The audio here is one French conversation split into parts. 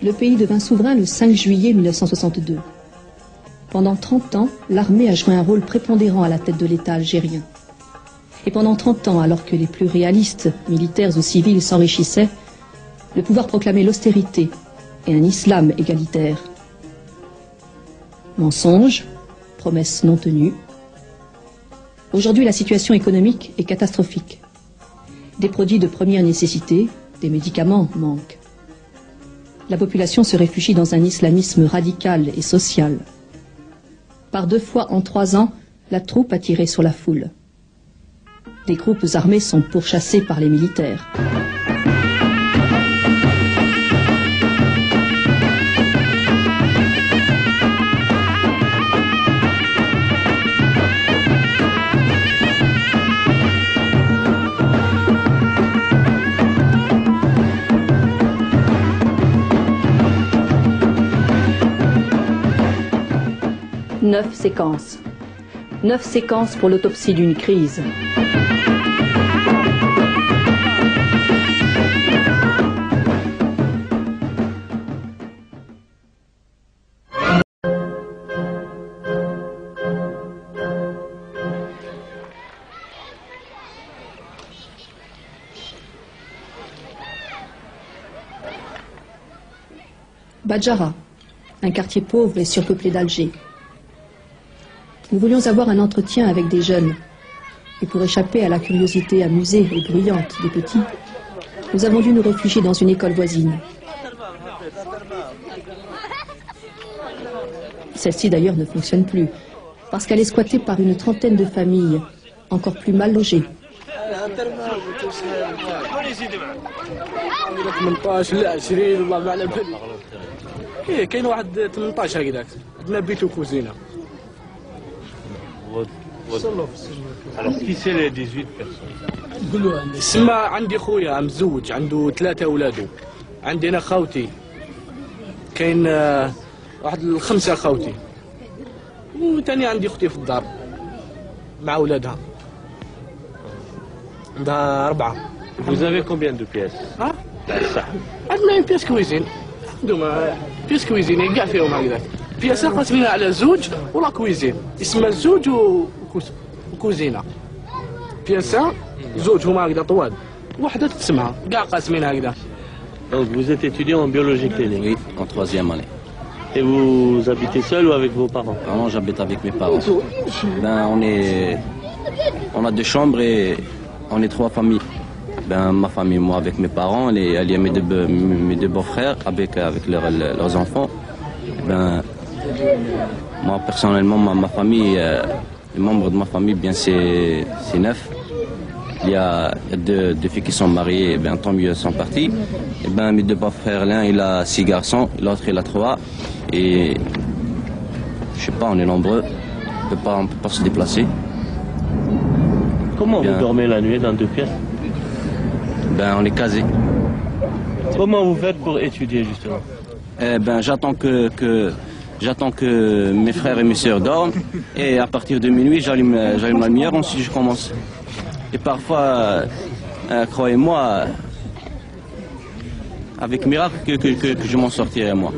Le pays devint souverain le 5 juillet 1962. Pendant 30 ans, l'armée a joué un rôle prépondérant à la tête de l'État algérien. Et pendant 30 ans, alors que les plus réalistes, militaires ou civils, s'enrichissaient, le pouvoir proclamait l'austérité et un islam égalitaire. Mensonges, promesses non tenues. Aujourd'hui, la situation économique est catastrophique. Des produits de première nécessité, des médicaments manquent. La population se réfugie dans un islamisme radical et social. Par 2 fois en 3 ans, la troupe a tiré sur la foule. Des groupes armés sont pourchassés par les militaires. Neuf séquences. 9 séquences pour l'autopsie d'une crise. Badjara, un quartier pauvre et surpeuplé d'Alger. Nous voulions avoir un entretien avec des jeunes. Et pour échapper à la curiosité amusée et bruyante des petits, nous avons dû nous réfugier dans une école voisine. Celle-ci d'ailleurs ne fonctionne plus, parce qu'elle est squattée par une trentaine de familles, encore plus mal logées. Alors qui c'est les 18 personnes؟ اسمع عندي خويا مزوج عنده 3 أولاده، عندي أنا خاوتي، كاين واحد 5 خاوتي، وثاني عندي أختي في الدار مع أولادها، عندها 4. Vous avez combien de pièces؟ ها؟ عندنا بياس كويزين، عندهم بياس كويزين كاع فيهم هكذاك، بياسة قاسمينها على زوج ولا كويزين، اسمها الزوج وكوزينة. بياسة زوج هما هكذا طوال، وحدة تسمها كاع قاسمينها هكذا. Donc vous êtes étudiant en biologie clinique? Oui, en 3e année. Et vous habitez seul ou avec vos parents? Non, j'habite avec mes parents. Ben, on a 2 chambres et on est 3 familles. Ben, ma famille, moi avec mes parents, il y a mes 2 beaux-frères avec leurs enfants. Ben, moi personnellement, ma famille, les membres de ma famille, bien c'est 9. Il y a 2 filles qui sont mariées, ben, tant mieux, sont parties. Et ben, mes 2 beaux-frères, l'un il a 6 garçons, l'autre il a 3. Et je sais pas, on est nombreux, on peut pas se déplacer. Comment vous dormez la nuit dans 2 pièces? Ben, on est casés. Comment vous faites pour étudier justement? Ben, j'attends que mes frères et mes sœurs dorment et à partir de minuit j'allume la lumière, ensuite je commence. Et parfois, croyez-moi, avec miracle que je m'en sortirai moi.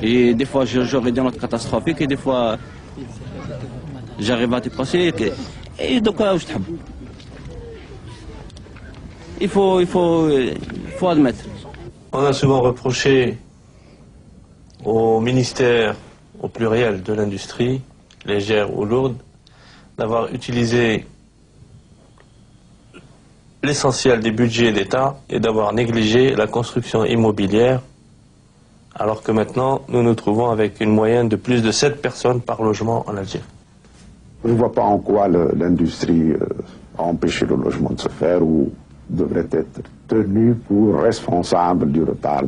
Et des fois j'aurai des notes catastrophiques et des fois j'arrive à dépasser. Et donc il faut admettre. On a souvent reproché au ministère, au pluriel, de l'industrie, légère ou lourde, d'avoir utilisé l'essentiel des budgets d'État et d'avoir négligé la construction immobilière, alors que maintenant nous nous trouvons avec une moyenne de plus de 7 personnes par logement en Algérie. Je ne vois pas en quoi l'industrie a empêché le logement de se faire ou devrait être tenue pour responsable du retard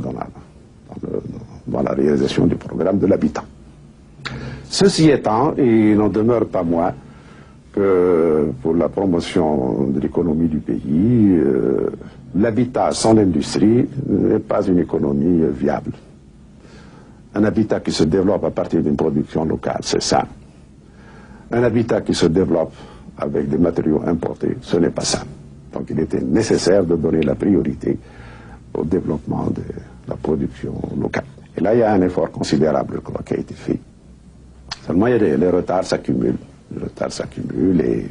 dans la réalisation du programme de l'habitat. Ceci étant, il n'en demeure pas moins que pour la promotion de l'économie du pays, l'habitat sans l'industrie n'est pas une économie viable. Un habitat qui se développe à partir d'une production locale, c'est ça. Un habitat qui se développe avec des matériaux importés, ce n'est pas ça. Donc il était nécessaire de donner la priorité au développement de la production locale. Et là, il y a un effort considérable, je crois, qui a été fait. Seulement, les retards s'accumulent. Les retards s'accumulent et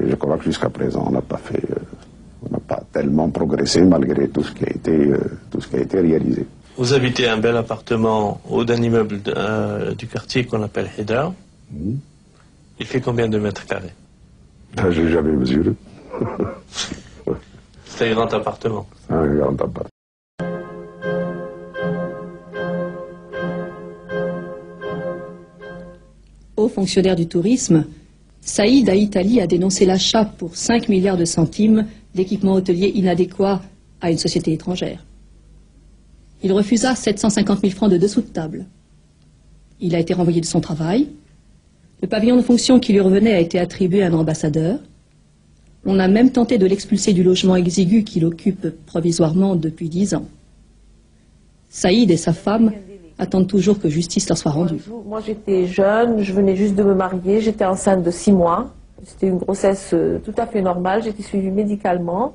je crois que jusqu'à présent, on n'a pas tellement progressé malgré tout ce qui a été réalisé. Vous habitez un bel appartement haut d'un immeuble du quartier qu'on appelle Hidar. Il fait combien de mètres carrés? Je n'ai jamais mesuré. C'est un grand appartement. Un grand appartement. Haut fonctionnaire du tourisme, Saïd Aïtali a dénoncé l'achat pour 5 milliards de centimes d'équipements hôteliers inadéquats à une société étrangère. Il refusa 750 000 francs de dessous de table. Il a été renvoyé de son travail. Le pavillon de fonction qui lui revenait a été attribué à un ambassadeur. On a même tenté de l'expulser du logement exigu qu'il occupe provisoirement depuis 10 ans. Saïd et sa femme attendent toujours que justice leur soit rendue. Moi j'étais jeune, je venais juste de me marier, j'étais enceinte de 6 mois. C'était une grossesse tout à fait normale, j'étais suivie médicalement.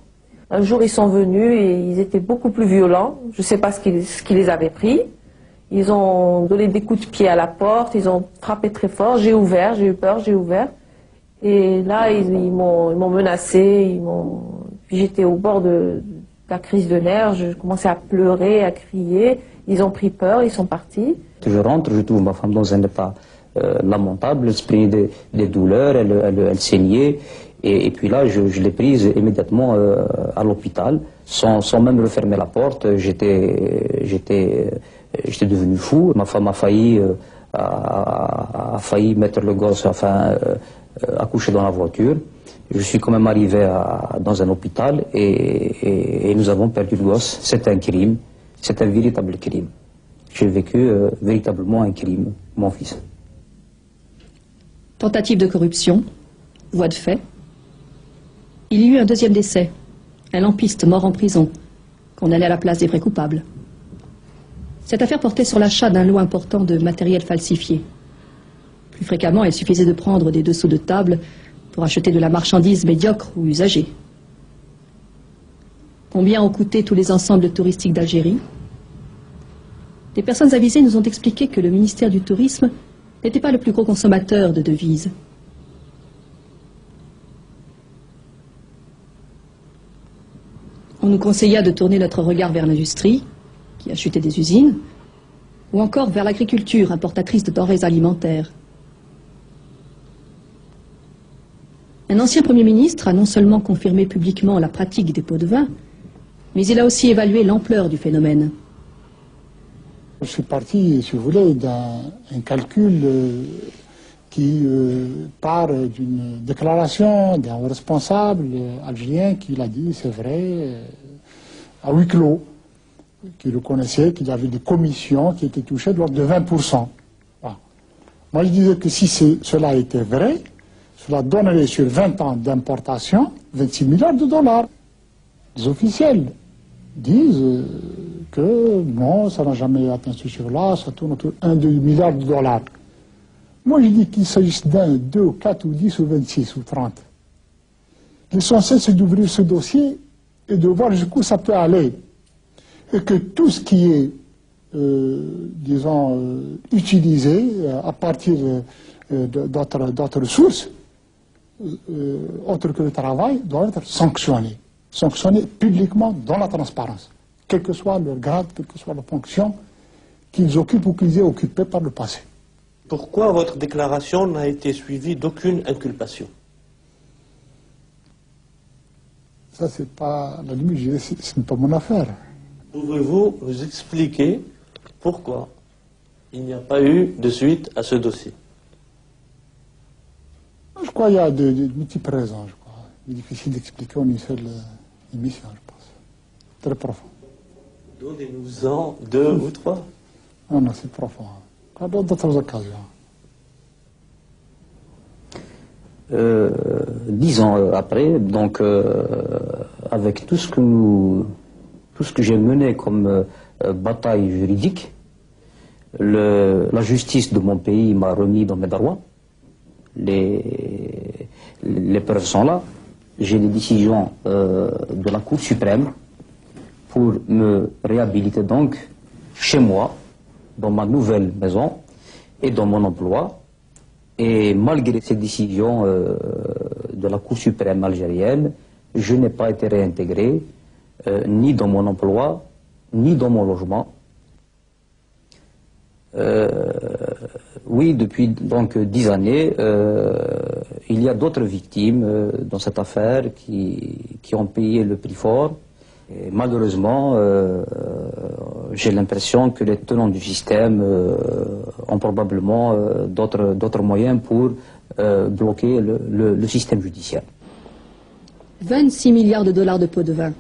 Un jour ils sont venus et ils étaient beaucoup plus violents, je ne sais pas ce qui les avait pris. Ils ont donné des coups de pied à la porte, ils ont frappé très fort, j'ai ouvert, j'ai eu peur, j'ai ouvert. Et là ils m'ont menacé, puis j'étais au bord de la crise de nerfs, je commençais à pleurer, à crier. Ils ont pris peur, ils sont partis. Je rentre, je trouve ma femme dans un état lamentable, elle se plaignait des douleurs, elle saignait. Et puis là, je l'ai prise immédiatement à l'hôpital, sans même refermer la porte. J'étais devenu fou. Ma femme a failli mettre le gosse, accoucher dans la voiture. Je suis quand même arrivé dans un hôpital et nous avons perdu le gosse. C'est un crime. C'est un véritable crime. J'ai vécu véritablement un crime, mon fils. Tentative de corruption, voie de fait. Il y eut un deuxième décès, un lampiste mort en prison, condamné à la place des vrais coupables. Cette affaire portait sur l'achat d'un lot important de matériel falsifié. Plus fréquemment, il suffisait de prendre des dessous de table pour acheter de la marchandise médiocre ou usagée. Combien ont coûté tous les ensembles touristiques d'Algérie? Des personnes avisées nous ont expliqué que le ministère du Tourisme n'était pas le plus gros consommateur de devises. On nous conseilla de tourner notre regard vers l'industrie, qui a chuté des usines, ou encore vers l'agriculture importatrice de denrées alimentaires. Un ancien Premier ministre a non seulement confirmé publiquement la pratique des pots de vin, mais il a aussi évalué l'ampleur du phénomène. Je suis parti, si vous voulez, d'un calcul qui part d'une déclaration d'un responsable algérien qui l'a dit, c'est vrai, à huis clos, qui reconnaissait qu'il y avait des commissions qui étaient touchées de l'ordre de 20%. Voilà. Moi, je disais que si cela était vrai, cela donnerait sur 20 ans d'importation 26 milliards de dollars. Les officiels disent que non, ça n'a jamais atteint ce chiffre-là, ça tourne autour de 1-2 milliards de dollars. Moi, je dis qu'il s'agisse d'1, 2, 4 ou 10 ou 26 ou 30. L'essentiel, c'est d'ouvrir ce dossier et de voir jusqu'où ça peut aller. Et que tout ce qui est, disons, utilisé à partir d'autres sources, autres que le travail, doit être sanctionné. Sanctionné publiquement dans la transparence, quel que soit leur grade, quelle que soit la fonction qu'ils occupent ou qu'ils aient occupée par le passé. Pourquoi votre déclaration n'a été suivie d'aucune inculpation? Ça, c'est pas la limite, ce n'est pas mon affaire. Pouvez-vous nous expliquer pourquoi il n'y a pas eu de suite à ce dossier? Je crois qu'il y a de multiples raisons, je crois. Il est difficile d'expliquer en une seule émission, je pense. Très profond. Donnez-nous-en 2 ou 3. Non, non, c'est profond. À d'autres occasions. 10 ans après, donc avec tout ce que j'ai mené comme bataille juridique, la justice de mon pays m'a remis dans mes droits. Les preuves sont là. J'ai des décisions de la Cour suprême pour me réhabiliter donc chez moi, dans ma nouvelle maison et dans mon emploi. Et malgré ces décisions de la Cour suprême algérienne, je n'ai pas été réintégré ni dans mon emploi, ni dans mon logement. Oui, depuis donc 10 années, il y a d'autres victimes dans cette affaire qui ont payé le prix fort. Et malheureusement, j'ai l'impression que les tenants du système ont probablement d'autres moyens pour bloquer le système judiciaire. 26 milliards de dollars de pots de vin.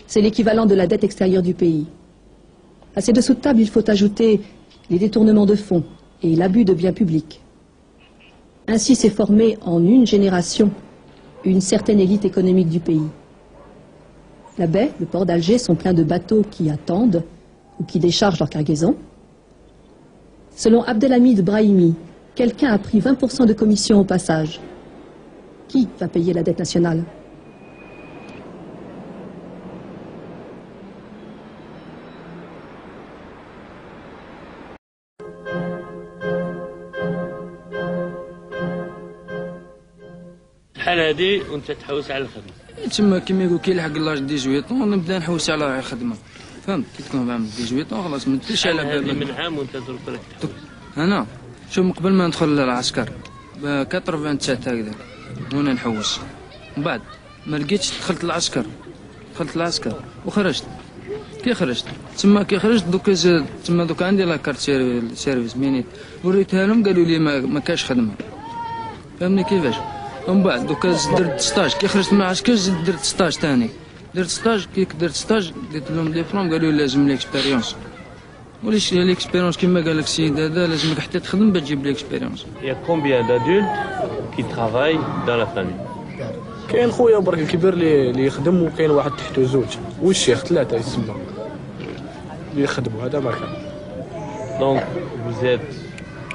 C'est l'équivalent de la dette extérieure du pays. À ces dessous de table, il faut ajouter les détournements de fonds et l'abus de biens publics. Ainsi s'est formée en une génération une certaine élite économique du pays. La baie, le port d'Alger sont pleins de bateaux qui attendent ou qui déchargent leur cargaison. Selon Abdelhamid Brahimi, quelqu'un a pris 20% de commission au passage. Qui va payer la dette nationale ? الحال هذه وانت تحوس على الخدمه تما كيما يقول كيلحق لاج 18 ونبدا نحوس على الخدمه فهمت كي تكون عام 18 خلاص ما تديرش على بالك من عام وانت درك تحوس انا شوف من قبل ما ندخل للعسكر ب 89 هكذا وانا نحوس من بعد ما لقيتش دخلت العسكر وخرجت كي خرجت تما كي خرجت دوكا تما دوكا عندي لا كارت سيرفيس مينيت وريتها لهم قالوا لي ما كاش خدمه فهمني كيفاش ومن بعد دوكا درت ستاج كي خرجت من العسكر درت ستاج ثاني درت ستاج كي درت ستاج ديت لهم ديبلوم قالوا لي لازم ليكسبيريونس وليش ليكسبيريونس كيما قال لك السيد هذا لازمك حتى تخدم باش تجيب ليكسبيريونس. Il y a combien d'adultes qui travaillent dans la famille? كاين خويا برك الكبير اللي يخدم وكاين واحد تحته زوج والشيخ 3 يسمى اللي يخدموا هذا ما كان. Donc vous êtes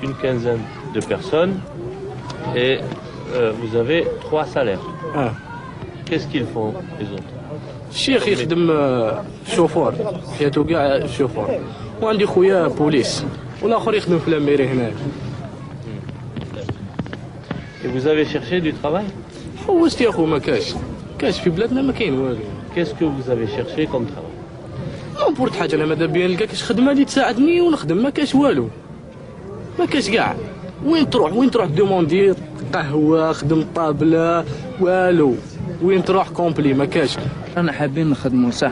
une quinzaine de personnes et vous avez 3 salaires. Qu'est-ce qu'ils font les autres? الشيخ يخدم شوفور حياته كاع شوفور وعندي خويا بوليس والاخر يخدم في لاميري هنا. Et vous avez cherché du travail? حوست يا خو ما كاش في بلادنا ما كاين والو. Qu'est-ce que vous avez cherché comme travail? بورت حاجه انا ماذا بيا نلقى كاش خدمه اللي تساعدني ونخدم ما كاش والو ما كاش كاع وين تروح دوموندي قهوه خدم طابله والو وين تروح كومبلي ما كاش. انا حابين نخدموا صح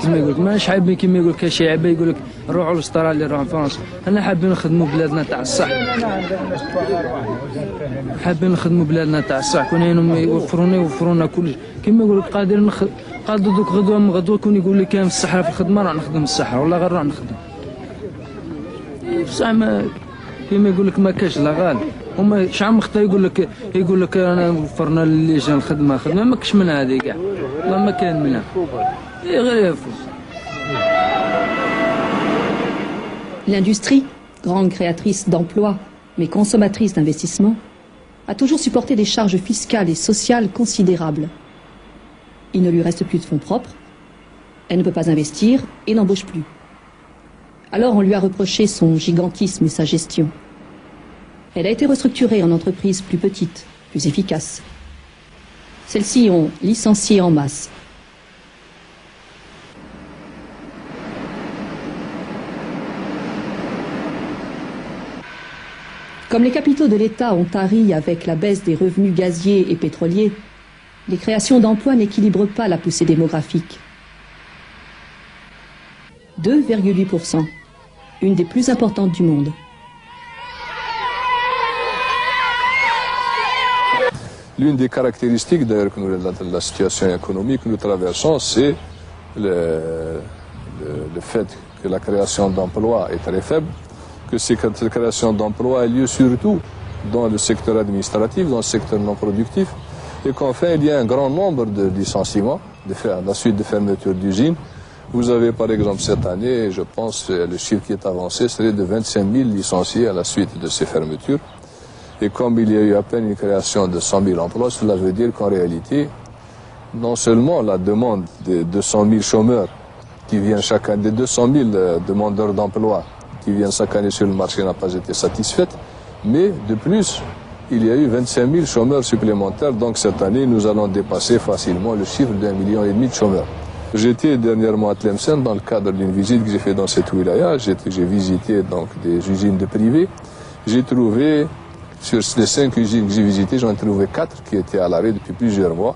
كيما يقول لك ماناش حابين كيما يقول لك شي عباد يقول لك روحوا لاستراليا روحوا لفرنسا انا حابين نخدموا بلادنا تاع الصح حابين نخدموا بلادنا تاع الصح كون هنا يوفرونا كلش كيما يقول لك قادر دوك غدوه من غدوه كون يقول لي كاين في الصحراء في الخدمه راح نخدم الصحراء ولا غير راح نخدم بصح ما كيما يقول لك ما كاش لا غالي هما شحال من خطا يقول لك انا وفرنا للجان الخدمه ما كاش منها هذه كاع والله ما كان منها غير يفوز. L'industrie, grande créatrice d'emplois mais consommatrice d'investissements, a toujours supporté des charges fiscales et sociales considérables. Il ne lui reste plus de fonds propres, elle ne peut pas investir et n'embauche plus. Alors on lui a reproché son gigantisme et sa gestion. Elle a été restructurée en entreprises plus petites, plus efficaces. Celles-ci ont licencié en masse. Comme les capitaux de l'État ont tari avec la baisse des revenus gaziers et pétroliers, les créations d'emplois n'équilibrent pas la poussée démographique. 2,8%, une des plus importantes du monde. L'une des caractéristiques d'ailleurs de la situation économique que nous traversons, c'est le fait que la création d'emplois est très faible, que cette création d'emplois a lieu surtout dans le secteur administratif, dans le secteur non productif, et qu'enfin il y a un grand nombre de licenciements à la suite de fermeture d'usines. Vous avez par exemple cette année, je pense, le chiffre qui est avancé serait de 25 000 licenciés à la suite de ces fermetures. Et comme il y a eu à peine une création de 100 000 emplois, cela veut dire qu'en réalité, non seulement la demande de 200 000 chômeurs qui viennent chaque année, des 200 000 demandeurs d'emploi qui viennent chaque année sur le marché n'a pas été satisfaite. Mais de plus, il y a eu 25 000 chômeurs supplémentaires. Donc cette année, nous allons dépasser facilement le chiffre d'1,5 million de chômeurs. J'étais dernièrement à Tlemcen dans le cadre d'une visite que j'ai faite dans cette wilaya. J'ai visité donc des usines de privées. J'ai trouvé, sur les 5 usines que j'ai visitées, j'en ai trouvé 4 qui étaient à l'arrêt depuis plusieurs mois.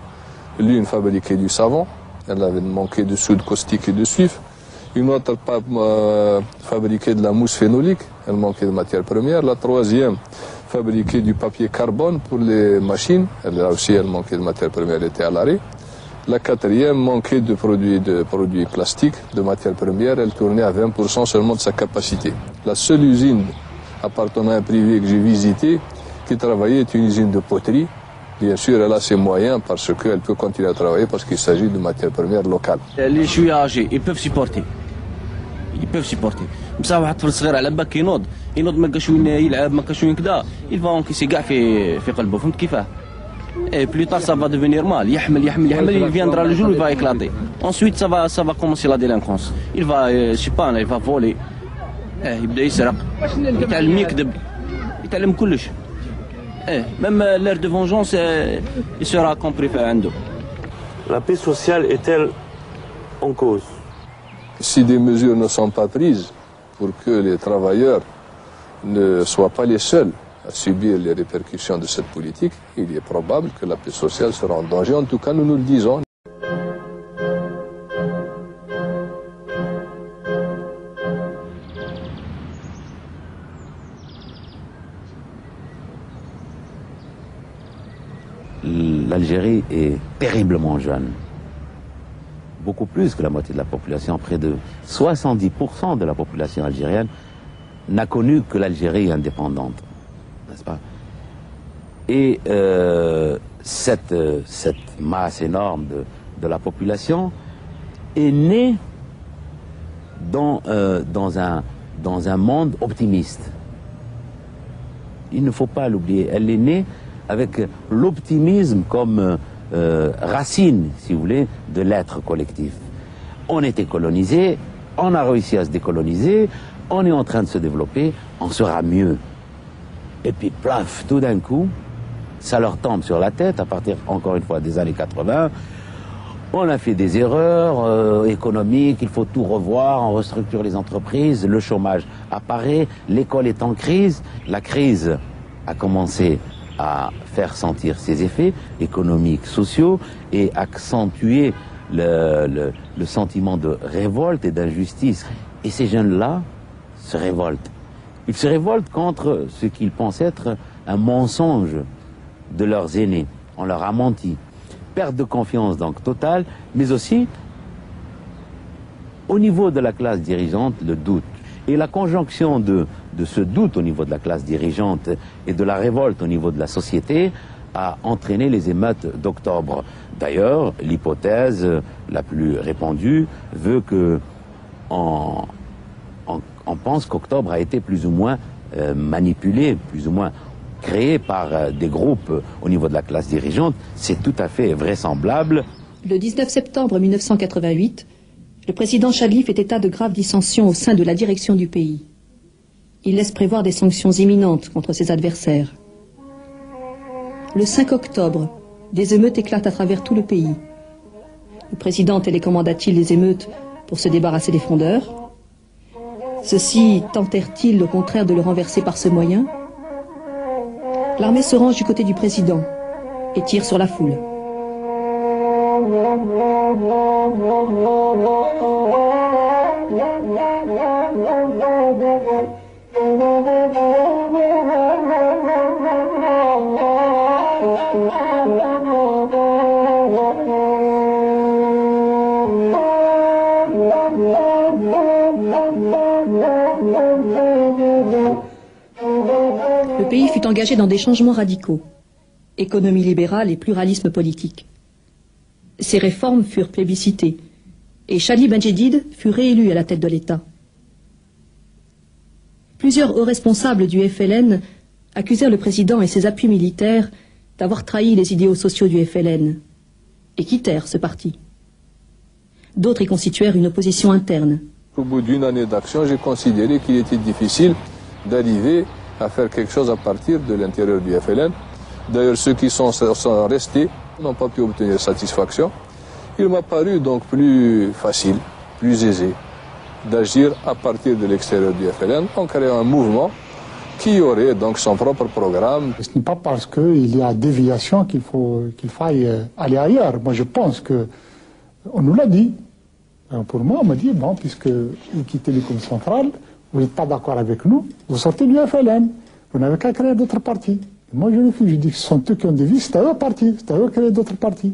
L'une fabriquait du savon, elle avait manqué de soude caustique et de suif. Une autre fabriquait de la mousse phénolique, elle manquait de matières premières. La troisième fabriquait du papier carbone pour les machines, elle aussi elle manquait de matières premières, elle était à l'arrêt. La quatrième manquait de produits plastiques, de matières premières, elle tournait à 20% seulement de sa capacité. La seule usine appartenant à un privé que j'ai visité, qui travaillait, est une usine de poterie. Bien sûr, elle a ses moyens parce qu'elle peut continuer à travailler parce qu'il s'agit de matières premières locales. Les chouïa âgés, ils peuvent supporter. Ils peuvent supporter. بصح واحد طفل صغير على باك ينوض ما كاش وين يلعب ما كاش وين كذا il va encaisser كاع في قلبه فهمت كيفاه. Et plus tard ça va devenir mal. يحمل il viendra le jour où il va éclater. Ensuite ça va commencer la délinquance. Il va je sais pas il va voler. يبدا يسرق. يتعلم يكذب. يتعلم كلش. Même l'ère de vengeance il sera compris عنده. La paix sociale est-elle en cause? Si des mesures ne sont pas prises pour que les travailleurs ne soient pas les seuls à subir les répercussions de cette politique, il est probable que la paix sociale sera en danger. En tout cas, nous le disons. L'Algérie est terriblement jeune. Beaucoup plus que la moitié de la population, près de 70% de la population algérienne n'a connu que l'Algérie indépendante, n'est-ce pas? Et cette masse énorme de la population est née dans un monde optimiste. Il ne faut pas l'oublier, elle est née avec l'optimisme comme racine, si vous voulez, de l'être collectif. On était colonisé, on a réussi à se décoloniser, on est en train de se développer, on sera mieux. Et puis, plaf, tout d'un coup, ça leur tombe sur la tête, à partir, encore une fois, des années 80. On a fait des erreurs économiques, il faut tout revoir, on restructure les entreprises, le chômage apparaît, l'école est en crise, la crise a commencé à faire sentir ses effets économiques, sociaux, et accentuer le sentiment de révolte et d'injustice. Et ces jeunes-là se révoltent. Ils se révoltent contre ce qu'ils pensent être un mensonge de leurs aînés. On leur a menti. Perte de confiance donc totale, mais aussi au niveau de la classe dirigeante, le doute. Et la conjonction de ce doute au niveau de la classe dirigeante et de la révolte au niveau de la société a entraîné les émeutes d'octobre. D'ailleurs, l'hypothèse la plus répandue veut que on pense qu'octobre a été plus ou moins manipulé, plus ou moins créé par des groupes au niveau de la classe dirigeante. C'est tout à fait vraisemblable. Le 19 septembre 1988, le président Chadli fait état de graves dissensions au sein de la direction du pays. Il laisse prévoir des sanctions imminentes contre ses adversaires. Le 5 octobre, des émeutes éclatent à travers tout le pays. Le président télécommanda-t-il les émeutes pour se débarrasser des frondeurs? Ceux-ci tentèrent-ils au contraire de le renverser par ce moyen? L'armée se range du côté du président et tire sur la foule. Le pays fut engagé dans des changements radicaux, économie libérale et pluralisme politique. Ces réformes furent plébiscitées et Chadli Benjedid fut réélu à la tête de l'État. Plusieurs hauts responsables du FLN accusèrent le président et ses appuis militaires d'avoir trahi les idéaux sociaux du FLN et quittèrent ce parti. D'autres y constituèrent une opposition interne. Au bout d'une année d'action, j'ai considéré qu'il était difficile d'arriver à faire quelque chose à partir de l'intérieur du FLN. D'ailleurs, ceux qui sont restés n'ont pas pu obtenir satisfaction. Il m'a paru donc plus facile, plus aisé d'agir à partir de l'extérieur du FLN en créant un mouvement qui aurait donc son propre programme. Ce n'est pas parce qu'il y a déviation qu'il faille aller ailleurs. Moi, je pense qu'on nous l'a dit. Pour moi, on m'a dit, bon, puisque vous quittez les commissions centrales, vous n'êtes pas d'accord avec nous, vous sortez du FLN. Vous n'avez qu'à créer d'autres partis. Et moi, je refuse. Je dis que ce sont eux qui ont dévié, c'est à eux partis, c'est à eux de créer d'autres partis.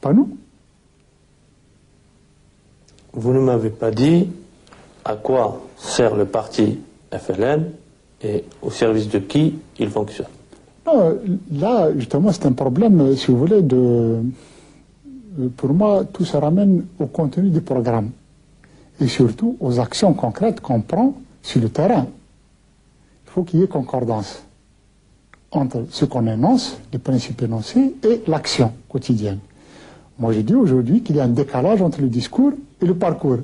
Pas nous. Vous ne m'avez pas dit à quoi sert le parti FLN et au service de qui il fonctionne. Non, là, justement, c'est un problème, si vous voulez, pour moi, tout se ramène au contenu du programme et surtout aux actions concrètes qu'on prend sur le terrain. Il faut qu'il y ait concordance entre ce qu'on énonce, les principes énoncés, et l'action quotidienne. Moi, je dis aujourd'hui qu'il y a un décalage entre le discours et le parcours.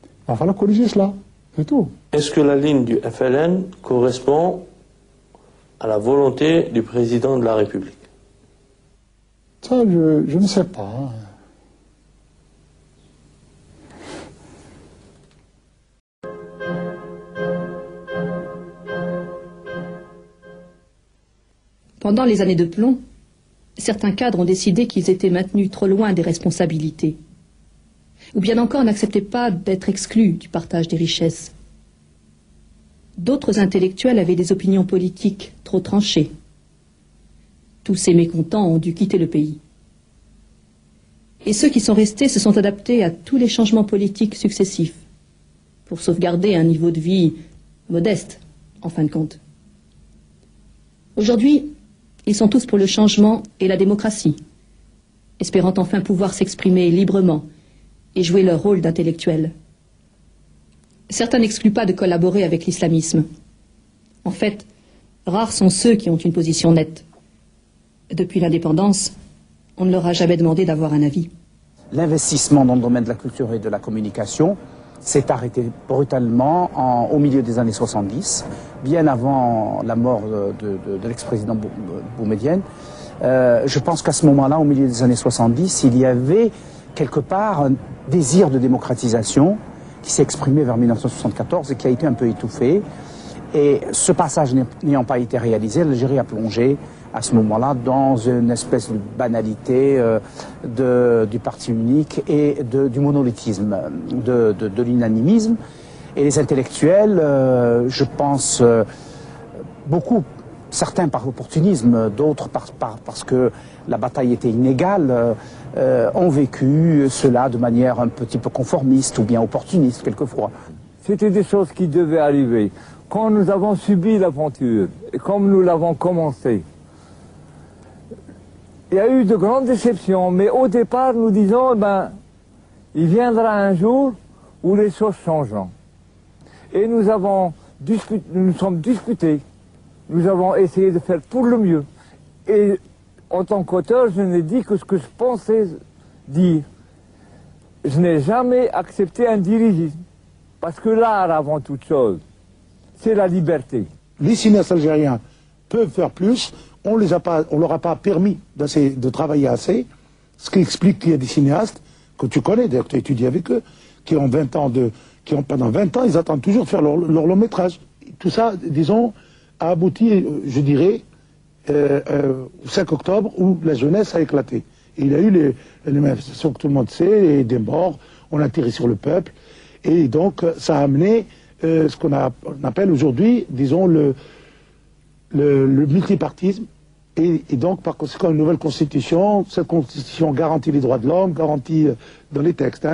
Il va falloir corriger cela, c'est tout. Est-ce que la ligne du FLN correspond à la volonté du président de la République? Ça, je ne sais pas. Pendant les années de plomb, certains cadres ont décidé qu'ils étaient maintenus trop loin des responsabilités, ou bien encore n'acceptaient pas d'être exclus du partage des richesses. D'autres intellectuels avaient des opinions politiques trop tranchées. Tous ces mécontents ont dû quitter le pays. Et ceux qui sont restés se sont adaptés à tous les changements politiques successifs, pour sauvegarder un niveau de vie modeste, en fin de compte. Aujourd'hui, ils sont tous pour le changement et la démocratie, espérant enfin pouvoir s'exprimer librement et jouer leur rôle d'intellectuels. Certains n'excluent pas de collaborer avec l'islamisme. En fait, rares sont ceux qui ont une position nette. Depuis l'indépendance, on ne leur a jamais demandé d'avoir un avis. L'investissement dans le domaine de la culture et de la communication s'est arrêté brutalement au milieu des années 70, bien avant la mort de l'ex-président Boumedienne. Je pense qu'à ce moment-là, au milieu des années 70, il y avait quelque part un désir de démocratisation qui s'est exprimé vers 1974 et qui a été un peu étouffé. Et ce passage n'ayant pas été réalisé, l'Algérie a plongé à ce moment-là dans une espèce de banalité du parti unique et du monolithisme, de l'unanimisme. Et les intellectuels, je pense, beaucoup, certains par opportunisme, d'autres parce que la bataille était inégale, ont vécu cela de manière un petit peu conformiste ou bien opportuniste quelquefois. C'était des choses qui devaient arriver. Quand nous avons subi l'aventure, et comme nous l'avons commencé, il y a eu de grandes déceptions, mais au départ, nous disons, il viendra un jour où les choses changeront. Et nous nous sommes disputés, nous avons essayé de faire pour le mieux. Et en tant qu'auteur, je n'ai dit que ce que je pensais dire. Je n'ai jamais accepté un dirigisme, parce que l'art, avant toute chose, c'est la liberté. Les cinéastes algériens peuvent faire plus, on leur a pas permis de travailler assez, ce qui explique qu'il y a des cinéastes que tu connais, d'ailleurs tu as étudié avec eux, qui ont pendant 20 ans, ils attendent toujours de faire leur long métrage. Tout ça, disons, a abouti, je dirais, au 5 octobre où la jeunesse a éclaté. Et il y a eu les manifestations que tout le monde sait, et des morts, on a tiré sur le peuple, et donc ça a amené ce qu'on appelle aujourd'hui, disons, le multipartisme, et donc par conséquent une nouvelle constitution. Cette constitution garantit les droits de l'homme, garantit dans les textes,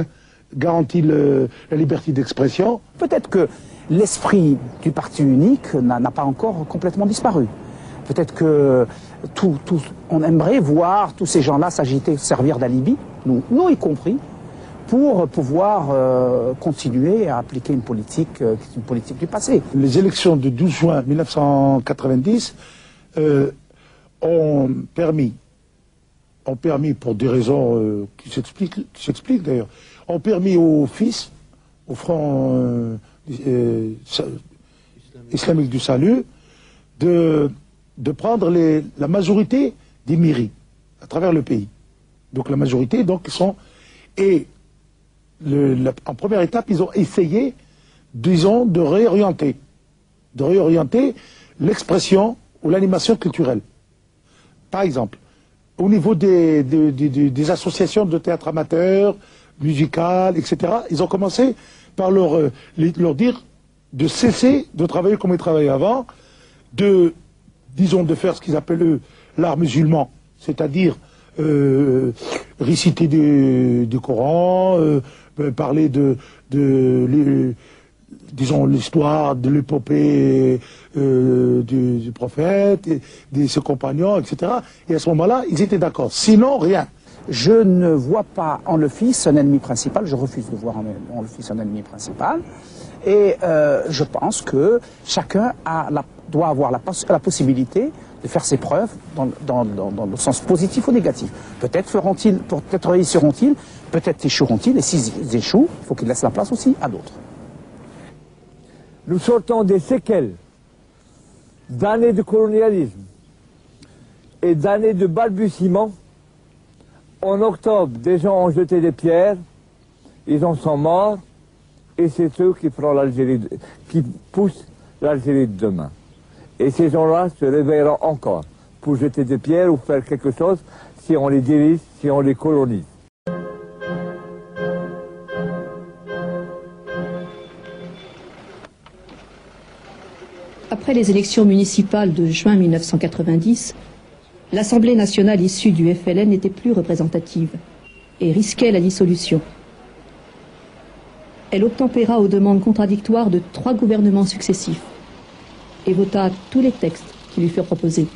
garantit la liberté d'expression. Peut-être que l'esprit du parti unique n'a pas encore complètement disparu. Peut-être que on aimerait voir tous ces gens-là s'agiter, servir d'alibi, nous y compris, pour pouvoir continuer à appliquer une politique du passé. Les élections du 12 juin 1990 ont permis, pour des raisons qui s'expliquent d'ailleurs, ont permis aux fils, au Front islamique du salut, de prendre la majorité des mairies à travers le pays. Donc la majorité, donc, sont... Et en première étape, ils ont essayé, disons, de réorienter l'expression ou l'animation culturelle. Par exemple, au niveau des associations de théâtre amateur, musical, etc., ils ont commencé par leur dire de cesser de travailler comme ils travaillaient avant, disons, de faire ce qu'ils appellent l'art musulman, c'est-à-dire réciter du Coran, parler disons, l'histoire de l'épopée du prophète, de ses compagnons, etc. Et à ce moment-là, ils étaient d'accord. Sinon, rien. Je ne vois pas en le fils un ennemi principal, je refuse de voir en le fils un ennemi principal. Et je pense que chacun doit avoir la possibilité de faire ses preuves dans le sens positif ou négatif. Peut-être réussiront-ils, peut-être échoueront-ils, et s'ils échouent, il faut qu'ils laissent la place aussi à d'autres. Nous sortons des séquelles d'années de colonialisme et d'années de balbutiement. En octobre, des gens ont jeté des pierres, ils en sont morts, et c'est eux qui poussent l'Algérie de demain. Et ces gens-là se réveilleront encore pour jeter des pierres ou faire quelque chose si on les dirige, si on les colonise. Après les élections municipales de juin 1990, l'Assemblée nationale issue du FLN n'était plus représentative et risquait la dissolution. Elle obtempéra aux demandes contradictoires de 3 gouvernements successifs et vota tous les textes qui lui furent proposés.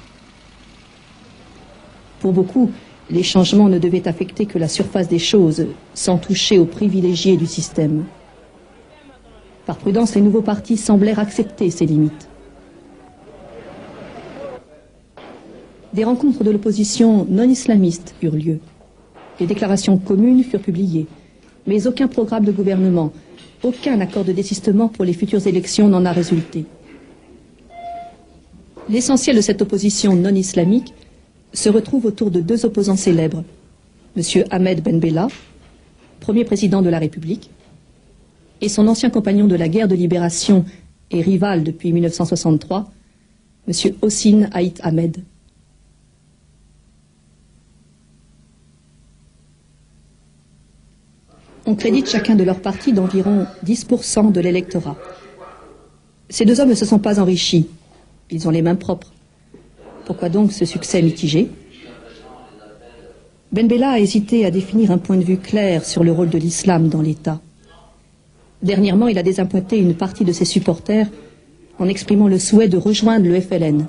Pour beaucoup, les changements ne devaient affecter que la surface des choses, sans toucher aux privilégiés du système. Par prudence, les nouveaux partis semblèrent accepter ces limites. Des rencontres de l'opposition non islamiste eurent lieu. Des déclarations communes furent publiées, mais aucun programme de gouvernement, aucun accord de désistement pour les futures élections n'en a résulté. L'essentiel de cette opposition non islamique se retrouve autour de 2 opposants célèbres, M. Ahmed Ben Bella, premier président de la République, et son ancien compagnon de la guerre de libération et rival depuis 1963, M. Hossein Aït Ahmed. On crédite chacun de leurs partis d'environ 10% de l'électorat. Ces 2 hommes ne se sont pas enrichis. Ils ont les mains propres. Pourquoi donc ce succès mitigé? Ben Bella a hésité à définir un point de vue clair sur le rôle de l'islam dans l'État. Dernièrement, il a désappointé une partie de ses supporters en exprimant le souhait de rejoindre le FLN.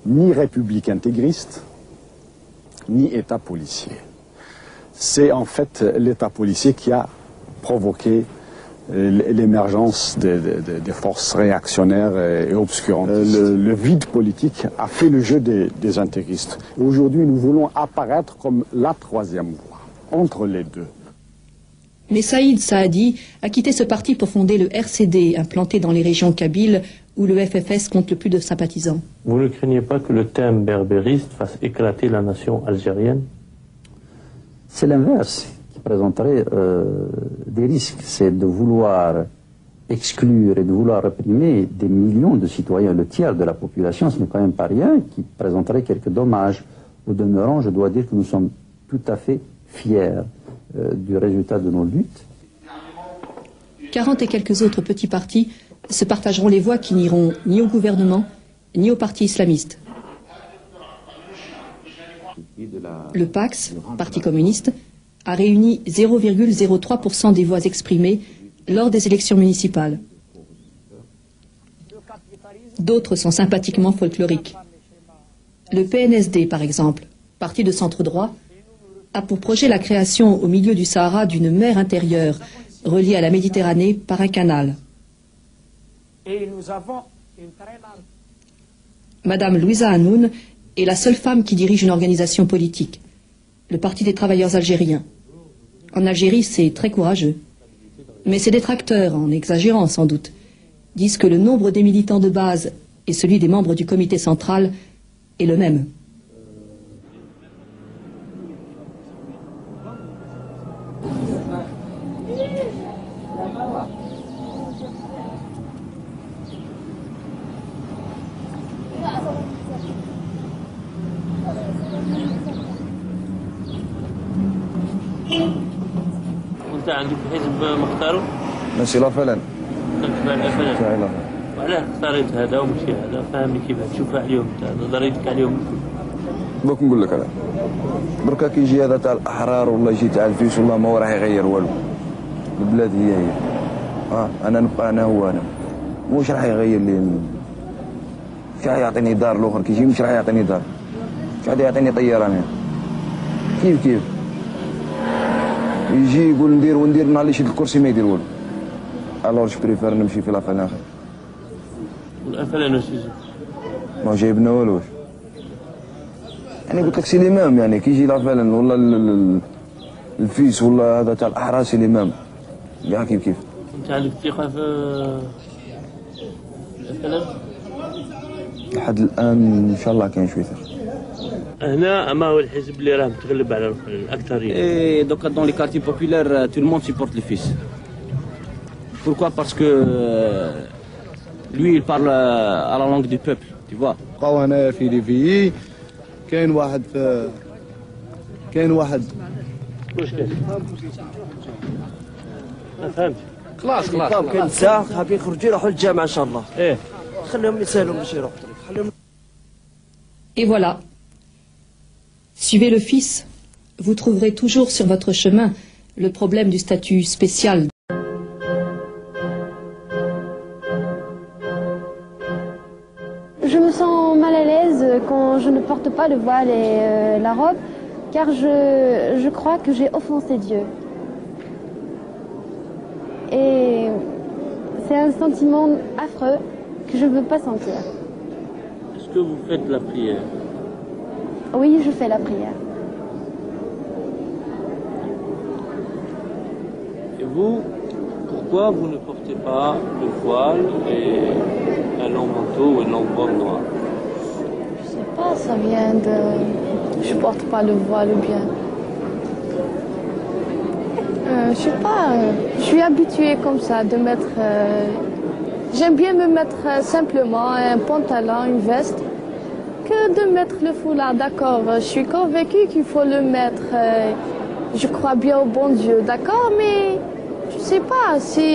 Ni république intégriste, ni État policier. C'est en fait l'État policier qui a provoqué l'émergence des forces réactionnaires et obscurantistes. Le vide politique a fait le jeu des intégristes. Aujourd'hui, nous voulons apparaître comme la 3e voie, entre les deux. Mais Saïd Saadi a quitté ce parti pour fonder le RCD, implanté dans les régions kabyles, où le FFS compte le plus de sympathisants. Vous ne craignez pas que le thème berbériste fasse éclater la nation algérienne? C'est l'inverse qui présenterait des risques, c'est de vouloir exclure et de vouloir réprimer des millions de citoyens, le tiers de la population, ce n'est quand même pas rien, qui présenterait quelques dommages. Au demeurant, je dois dire que nous sommes tout à fait fiers du résultat de nos luttes. 40 et quelques autres petits partis se partageront les voix qui n'iront ni au gouvernement, ni au parti islamiste. Le PAX, Parti communiste, a réuni 0,03% des voix exprimées lors des élections municipales. D'autres sont sympathiquement folkloriques. Le PNSD, par exemple, parti de centre-droit, a pour projet la création au milieu du Sahara d'une mer intérieure reliée à la Méditerranée par un canal. Et nous avons une très large... Madame Louisa Hanoun est la seule femme qui dirige une organisation politique, le Parti des travailleurs algériens. En Algérie, c'est très courageux. Mais ses détracteurs, en exagérant sans doute, disent que le nombre des militants de base et celui des membres du comité central est le même. وانت عندك حزب مختاره؟ ماشي لا فلان تتبع لا فلان وعلاه اختاريت هذا ومشي هذا؟ فهمني كيفاش تشوفها عليهم انت نظريتك عليهم؟ دوك نقول لك انا بركا كيجي هذا تاع الاحرار ولا يجي تاع الفيش والله ما هو راح يغير والو. البلاد هي انا نبقى انا هو انا واش راح يغير لي؟ مش راح يعطيني دار الاخر كيجي مش راح يعطيني دار مش راح يعطيني طياره انا كيف يجي يقول ندير وندير نهار اللي يشد الكرسي ما يدير والو. الوغ جو بريفير نمشي في لافان اخر. والافلان واش يجي؟ ما جايبنا والو يعني قلت لك سي الامام يعني كيجي لافلان ولا الفيس ولا هذا تاع الاحرار سي الامام كاع كيف انت عندك ثقه في الافلان؟ لحد الان ان شاء الله كاين شويه ثقه. هنا ما هو الحزب اللي راه متغلب على الاكثريه؟ Et donc dans les quartiers populaires, tout le monde supporte le fils. Pourquoi? Parce que lui, il parle à la langue du peuple, tu vois. بقاو هنايا في ليبيي كاين واحد واش كاين؟ ما فهمتش. خلاص كاين ساعة حابين يخرجوا يروحوا للجامعة إن شاء الله. خليهم يسالوا باش يروحوا خليهم. Et voilà. Suivez le fils, vous trouverez toujours sur votre chemin le problème du statut spécial. Je me sens mal à l'aise quand je ne porte pas le voile et la robe, car je crois que j'ai offensé Dieu. Et c'est un sentiment affreux que je ne veux pas sentir. Est-ce que vous faites la prière? Oui, je fais la prière. Et vous, pourquoi vous ne portez pas le voile et un long manteau ou une longue robe noire? Je sais pas, ça vient de... Je porte pas le voile ou bien... je sais pas, je suis habituée comme ça de mettre... J'aime bien me mettre simplement un pantalon, une veste, que de mettre le foulard, d'accord. Je suis convaincue qu'il faut le mettre. Je crois bien au bon Dieu, d'accord, mais je sais pas si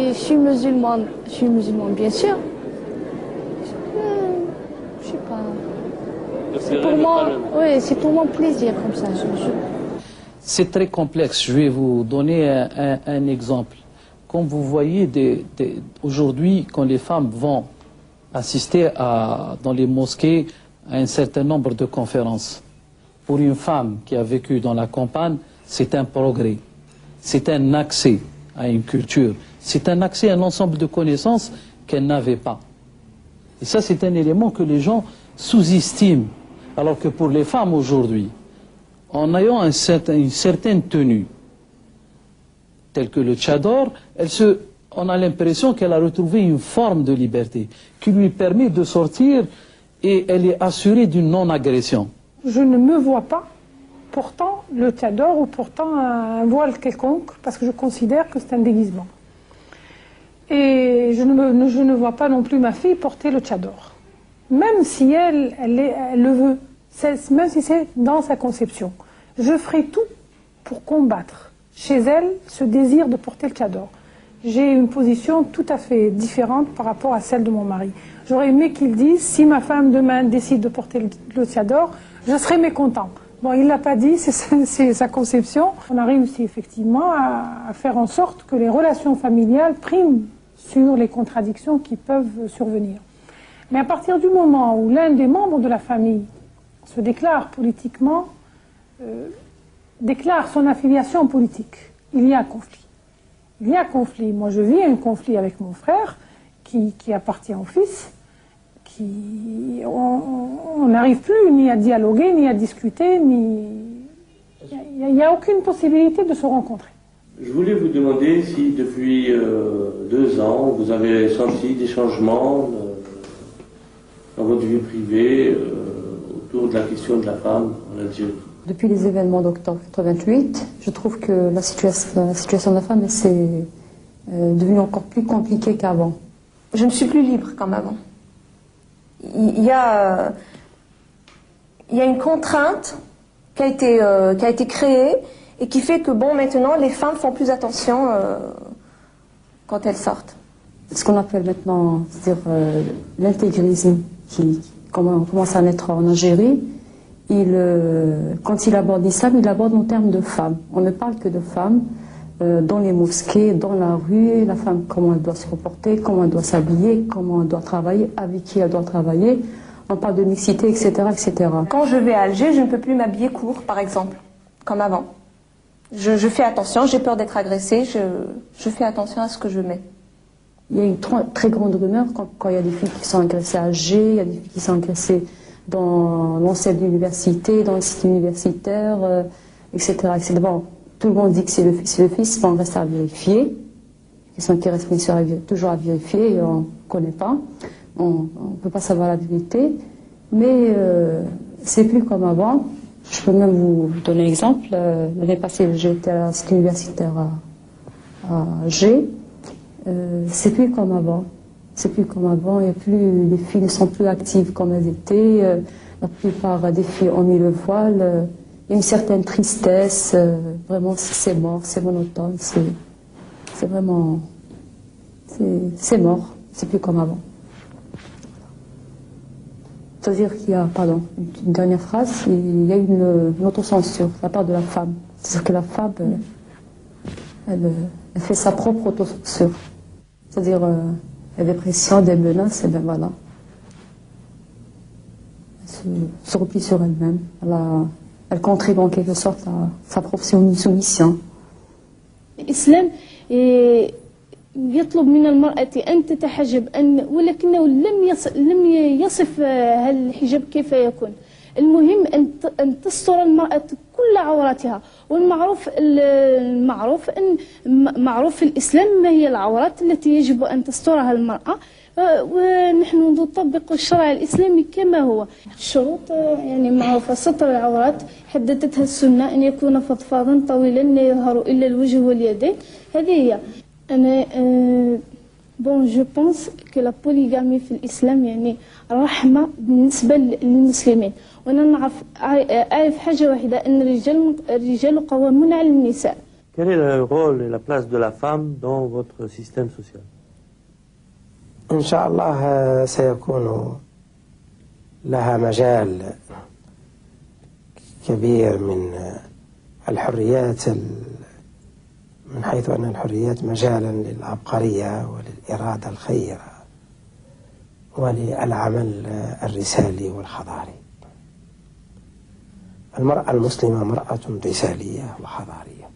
je suis musulmane. Je suis musulmane, bien sûr. Je sais pas. C'est pour moi, oui, c'est pour mon plaisir comme ça. C'est très complexe. Je vais vous donner un exemple. Comme vous voyez, aujourd'hui, quand les femmes vont assister dans les mosquées à un certain nombre de conférences, pour une femme qui a vécu dans la campagne, c'est un progrès. C'est un accès à une culture. C'est un accès à un ensemble de connaissances qu'elle n'avait pas. Et ça, c'est un élément que les gens sous-estiment. Alors que pour les femmes aujourd'hui, en ayant une certaine tenue, telle que le tchador, on a l'impression qu'elle a retrouvé une forme de liberté qui lui permet de sortir et elle est assurée d'une non-agression. Je ne me vois pas portant le tchador ou portant un voile quelconque parce que je considère que c'est un déguisement. Et je ne vois pas non plus ma fille porter le tchador. Même si elle le veut, même si c'est dans sa conception. Je ferai tout pour combattre chez elle ce désir de porter le tchador. J'ai une position tout à fait différente par rapport à celle de mon mari. J'aurais aimé qu'il dise, si ma femme demain décide de porter le tchador, je serai mécontent. Bon, il ne l'a pas dit, c'est sa conception. On a réussi effectivement à faire en sorte que les relations familiales priment sur les contradictions qui peuvent survenir. Mais à partir du moment où l'un des membres de la famille se déclare politiquement, déclare son affiliation politique, il y a conflit. Il y a conflit. Moi, je vis un conflit avec mon frère qui appartient au fils. On n'arrive plus ni à dialoguer, ni à discuter, Il n'y a aucune possibilité de se rencontrer. Je voulais vous demander si depuis 2 ans, vous avez senti des changements dans votre vie privée autour de la question de la femme en Algérie. Depuis les événements d'octobre 88, je trouve que la situation de la femme est devenue encore plus compliquée qu'avant. Je ne suis plus libre comme avant. Il y a une contrainte qui a été créée et qui fait que, bon, maintenant, les femmes font plus attention quand elles sortent. Ce qu'on appelle maintenant, c'est-à-dire l'intégrisme qui commence à naître en Algérie, quand il aborde l'islam, il aborde en termes de femmes. On ne parle que de femmes dans les mosquées, dans la rue, la femme, comment elle doit se comporter, comment elle doit s'habiller, comment elle doit travailler, avec qui elle doit travailler. On parle de mixité, etc., etc. Quand je vais à Alger, je ne peux plus m'habiller court, par exemple, comme avant. Je fais attention, j'ai peur d'être agressée, je fais attention à ce que je mets. Il y a une très grande rumeur quand il y a des filles qui sont agressées à Alger, il y a des filles qui sont agressées dans l'ancienne université, dans le site universitaire, etc., etc. Bon, tout le monde dit que c'est le fils, bon, on reste à vérifier. Question qui reste bien sûr toujours à vérifier, et on ne connaît pas. On ne peut pas savoir la vérité. Mais c'est plus comme avant. Je peux même vous donner un exemple. L'année passée, j'étais à la cité universitaire à Alger. C'est plus comme avant. C'est plus comme avant. Les filles ne sont plus actives comme elles étaient. La plupart des filles ont mis le voile. Il y a une certaine tristesse. Vraiment, c'est mort, c'est monotone. C'est vraiment... C'est mort. C'est plus comme avant. C'est-à-dire qu'il y a, pardon, une dernière phrase, il y a une autocensure de la part de la femme. C'est-à-dire que la femme, elle fait sa propre autocensure. C'est-à-dire, il y a des pressions, des menaces, et bien voilà. Elle se replie sur elle-même. Elle contribue en quelque sorte à sa propre soumission. الإسلام يطلب من المرأة أن تتحجب ولكنه لم يصف الحجاب كيف يكون. المهم أن تستر المرأة كل عوراتها، والمعروف معروف في الإسلام ما هي العورات التي يجب أن تسترها المرأة، ونحن نطبق الشرع الإسلامي كما هو. الشروط يعني معروفة، ستر العورات حددتها السنة، أن يكون فضفاضا طويلا لا يظهر إلا الوجه واليدين. هذه هي. Bon, je pense que la polygamie في الإسلام يعني رحمة بالنسبة للمسلمين. وأنا أعرف حاجة واحدة، أن الرجال قوامون على النساء. Quel est le rôle et la place de la femme dans votre système social? إن شاء الله سيكون لها مجال كبير من الحريات، من حيث أن الحريات مجالا للعبقرية وللإرادة الخيرة وللعمل الرسالي والحضاري. المرأة المسلمة مرأة رسالية وحضارية.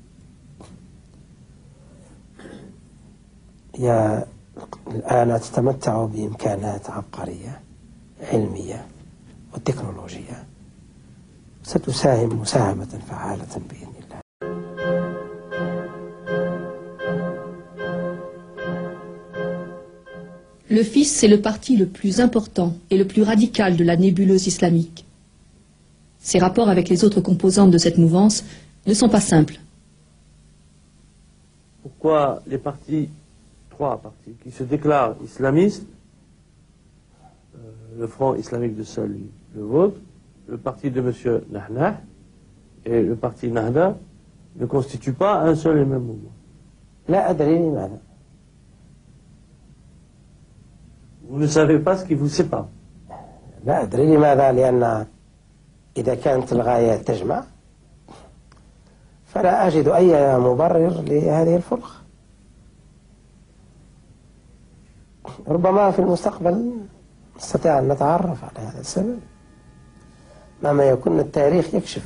هي الآن تتمتع بإمكانات عبقرية علمية وتكنولوجية ستساهم مساهمة فعالة بإذن الله. Le fils, c'est le parti le plus important et le plus radical de la nébuleuse islamique. Ses rapports avec les autres composantes de cette mouvance ne sont pas simples. Pourquoi les trois partis qui se déclarent islamistes, le Front islamique de Salut, le vôtre, le parti de M. Nahnah et le parti Nahda, ne constituent pas un seul et même mouvement? Vous ne savez pas ce qui vous sépare. لا أدري لماذا، لأن إذا كانت الغاية تجمع فلا أجد أي مبرر لهذه الفرقة. ربما في المستقبل نستطيع أن نتعرف على هذا السبب، مهما يكون التاريخ يكشف.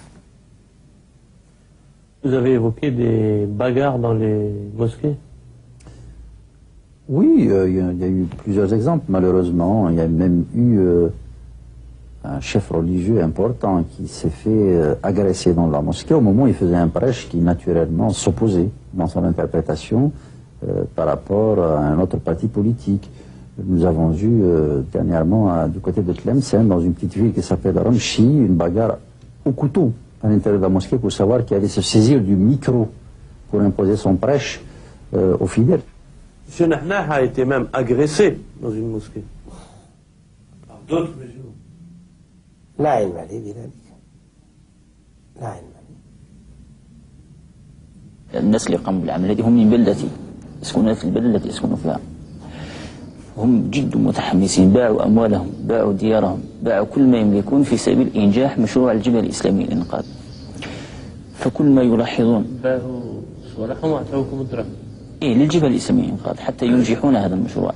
Vous avez évoqué des bagarres dans les mosquées? Oui, il y a eu plusieurs exemples, malheureusement. Il y a même eu un chef religieux important qui s'est fait agresser dans la mosquée au moment où il faisait un prêche qui naturellement s'opposait dans son interprétation par rapport à un autre parti politique. Nous avons vu dernièrement du côté de Tlemcen, dans une petite ville qui s'appelle Ramchi, une bagarre au couteau à l'intérieur de la mosquée pour savoir qui allait se saisir du micro pour imposer son prêche aux fidèles. M. Nahnah a été même agressé dans une mosquée par d'autres musulmans. لا علم لي بذلك لا علم لي. الناس اللي قاموا بالعمل هذه هم من بلدتي، يسكنون في البلدة التي يسكنون فيها، هم جد متحمسين، باعوا أموالهم، باعوا ديارهم، باعوا كل ما يملكون في سبيل إنجاح مشروع الجبهة الإسلامية للإنقاذ. فكل ما يلاحظون باعوا صورهم وأعطوكم الدراهم. إيه للجبهة الإسلامية للإنقاذ حتى ينجحون هذا المشروع.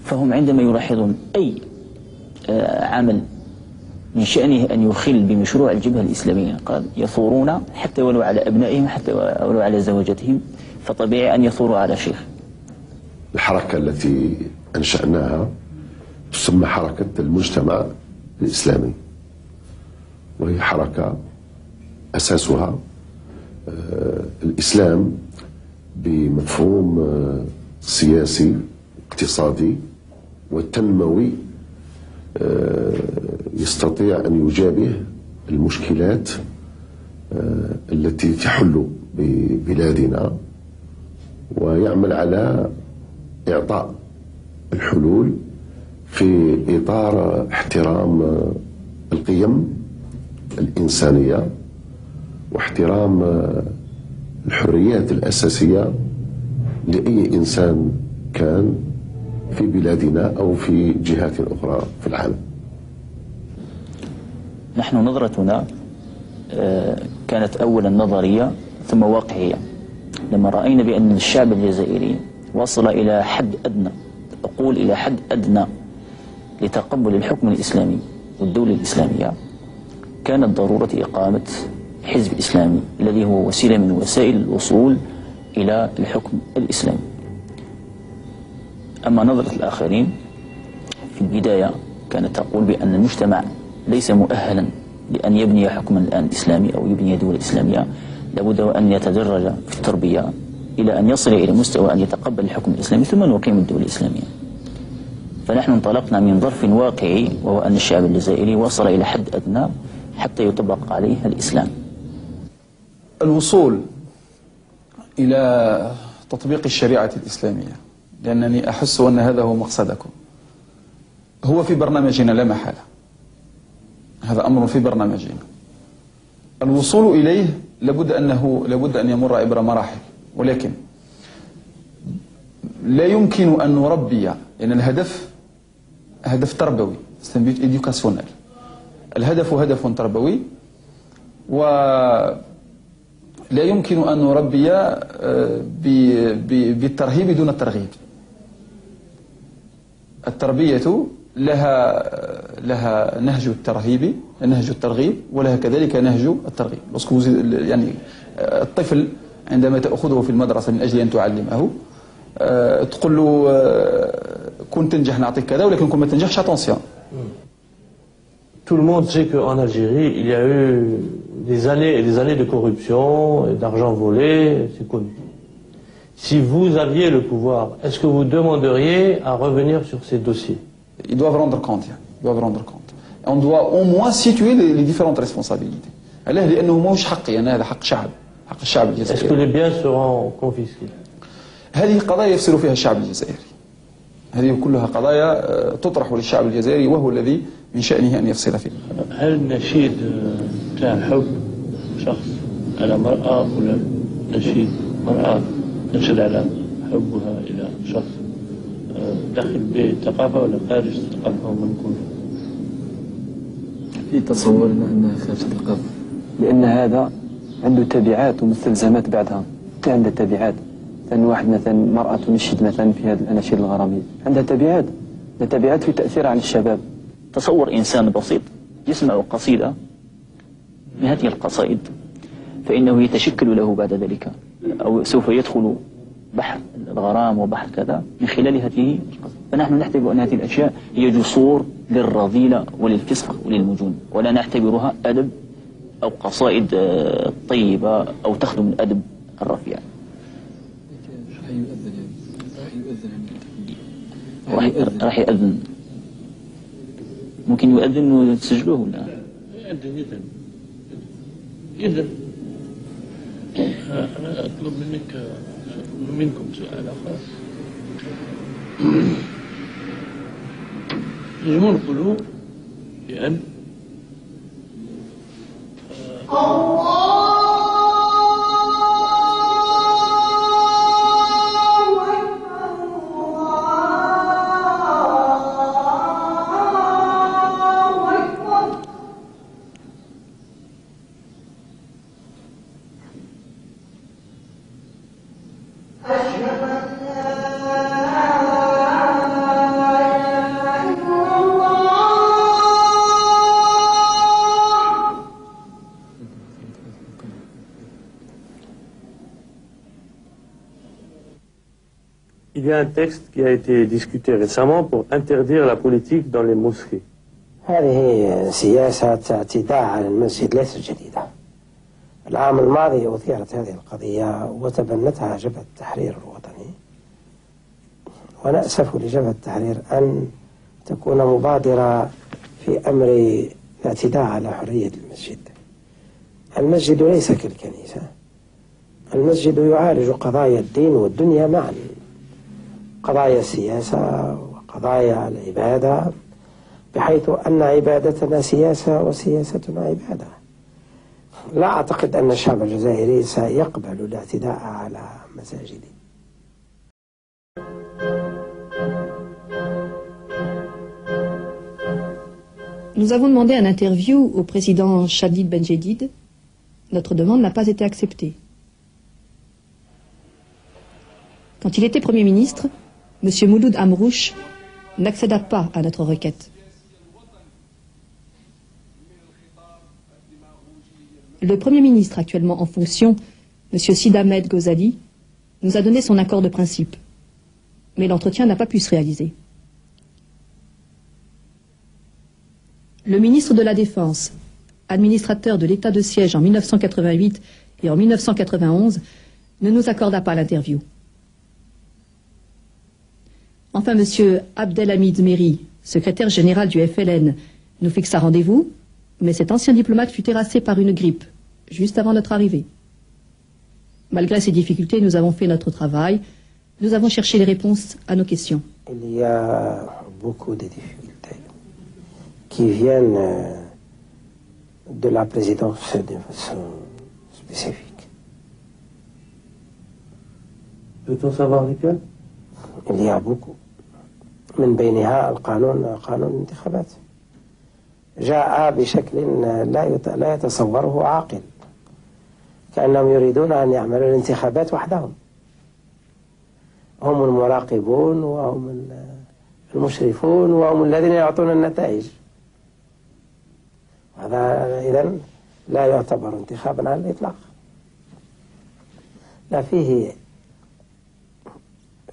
فهم عندما يلاحظون أي عمل من شأنه أن يخل بمشروع الجبهة الإسلامية للإنقاذ يثورون حتى ولو على أبنائهم حتى ولو على زوجاتهم، فطبيعي أن يثوروا على شيخ. الحركة التي أنشأناها تسمى حركة المجتمع الإسلامي، وهي حركة أساسها الإسلام بمفهوم سياسي اقتصادي وتنموي يستطيع أن يجابه المشكلات التي تحل ببلادنا ويعمل على إعطاء الحلول في إطار احترام القيم الإنسانية واحترام الحريات الأساسية لأي إنسان كان في بلادنا أو في جهات أخرى في العالم. نحن نظرتنا كانت أولا نظرية ثم واقعية. لما رأينا بأن الشعب الجزائري وصل إلى حد أدنى، أقول إلى حد أدنى لتقبل الحكم الإسلامي والدولة الإسلامية، كانت ضرورة إقامة حزب إسلامي الذي هو وسيلة من وسائل الوصول إلى الحكم الإسلامي. أما نظرة الآخرين في البداية كانت تقول بأن المجتمع ليس مؤهلا لأن يبني حكما الآن إسلامي أو يبني دولة إسلامية، لابد أن يتدرج في التربية إلى أن يصل إلى مستوى أن يتقبل الحكم الإسلامي ثم نقيم الدولة الإسلامية. فنحن انطلقنا من ظرف واقعي وهو أن الشعب الجزائري وصل إلى حد أدنى حتى يطبق عليه الإسلام. الوصول إلى تطبيق الشريعة الإسلامية، لأنني أحس أن هذا هو مقصدكم، هو في برنامجنا لا محالة، هذا أمر في برنامجنا. الوصول إليه لابد أن يمر عبر مراحل، ولكن لا يمكن أن نربي، لأن الهدف هدف تربوي، إديوكاسيونال. الهدف هدف تربوي، ولا يمكن أن نربي بالترهيب دون الترغيب. التربية لها نهج الترهيب، نهج الترغيب، ولها كذلك نهج الترغيب. يعني الطفل عندما تأخذه في المدرسة من أجل أن تعلمه، تقول له كن تنجح نعطيك كذا، ولكن كن ما تنجحش attention. Tout le monde sait qu'en Algérie, il y a eu des années et des années de corruption et d'argent volé, c'est connu. Si vous aviez le pouvoir, est-ce que vous demanderiez à revenir sur ces dossiers? Ils doivent rendre compte. Ils doivent rendre compte. On doit au moins situer les différentes responsabilités. لأنه ماهوش حقي أنا، هذا حق شعب، حق الشعب الجزائري. Est-ce que les biens seront confisqués? هذه قضايا يفصل فيها الشعب الجزائري. هذه كلها قضايا تطرح للشعب الجزائري وهو الذي من شأنه أن يفصل فيها. هل النشيد بتاع حب شخص على مرأة ولا نشيد مرأة تنشد على حبها إلى شخص داخل بثقافة ولا خارج الثقافة ومنكون؟ في تصورنا أنها خارج الثقافة، لأن هذا عنده تبعات ومستلزمات بعدها. عندها تبعات، مثلا واحد مثلا مرأة تنشد مثلا في هذه الأناشيد الغرامية، عندها تبعات في تأثير على الشباب. تصور إنسان بسيط يسمع قصيدة من هذه القصائد فإنه يتشكل له بعد ذلك، أو سوف يدخل بحر الغرام وبحر كذا من خلال هذه القصائد. فنحن نعتبر أن هذه الأشياء هي جسور للرذيلة وللفسق وللمجون، ولا نعتبرها أدب أو قصائد طيبة أو تخدم الأدب الرفيع. راح يؤذن. ممكن يؤذن وتسجلوه ولا؟ يؤذن يؤذن. أنا أطلب منكم سؤال آخر. يجب أن نقولوا بأن Il y a un texte qui a été discuté récemment pour interdire la politique dans les mosquées. هذه سياسة اعتداء على المسجد ليست جديدة. العام الماضي أثيرت هذه القضية وتبنتها جبهة التحرير الوطني، ونأسف لجبهة التحرير أن تكون مبادرة في أمر الاعتداء على حرية المسجد. المسجد ليس كالكنيسة، المسجد يعالج قضايا الدين والدنيا معا، قضايا السياسة وقضايا العبادة، بحيث أن عبادتنا سياسة وسياستنا عبادة. لا أعتقد أن الشعب الجزائري سيقبل الاعتداء على مساجده. Nous avons demandé un interview au président Chadid Benjedid. Notre demande n'a pas été acceptée. Quand il était Premier ministre, M. Mouloud Amrouche n'accéda pas à notre requête. Le Premier ministre actuellement en fonction, M. Sid Ahmed Ghazali, nous a donné son accord de principe. Mais l'entretien n'a pas pu se réaliser. Le ministre de la Défense, administrateur de l'état de siège en 1988 et en 1991, ne nous accorda pas l'interview. Enfin, M. Abdelhamid Meri, secrétaire général du FLN, nous fixa rendez-vous, mais cet ancien diplomate fut terrassé par une grippe, juste avant notre arrivée. Malgré ces difficultés, nous avons fait notre travail, nous avons cherché les réponses à nos questions. Il y a beaucoup de difficultés qui viennent de la présidence de façon spécifique. Peut-on savoir lesquels? Il y a beaucoup. من بينها قانون الانتخابات جاء بشكل لا يتصوره عاقل، كأنهم يريدون أن يعملوا الانتخابات وحدهم. هم المراقبون وهم المشرفون وهم الذين يعطون النتائج. هذا إذن لا يعتبر انتخابا على الإطلاق. لا فيه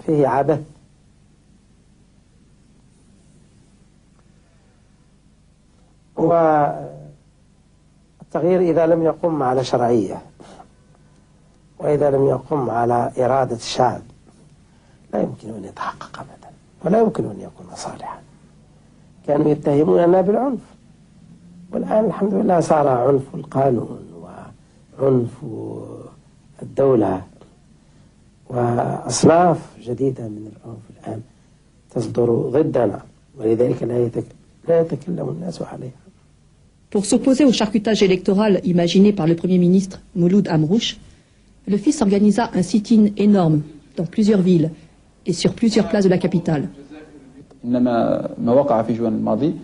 عبث. والتغيير إذا لم يقم على شرعية وإذا لم يقم على إرادة الشعب لا يمكن أن يتحقق أبدا، ولا يمكن أن يكون صالحا. كانوا يتهموننا بالعنف، والآن الحمد لله صار عنف القانون وعنف الدولة وأصناف جديدة من العنف الآن تصدر ضدنا، ولذلك لا يتكلم الناس عليها. Pour s'opposer au charcutage électoral imaginé par le Premier ministre Mouloud Amrouche, le FIS organisa un sit-in énorme dans plusieurs villes et sur plusieurs places de la capitale. إنما ما وقع في جوان الماضي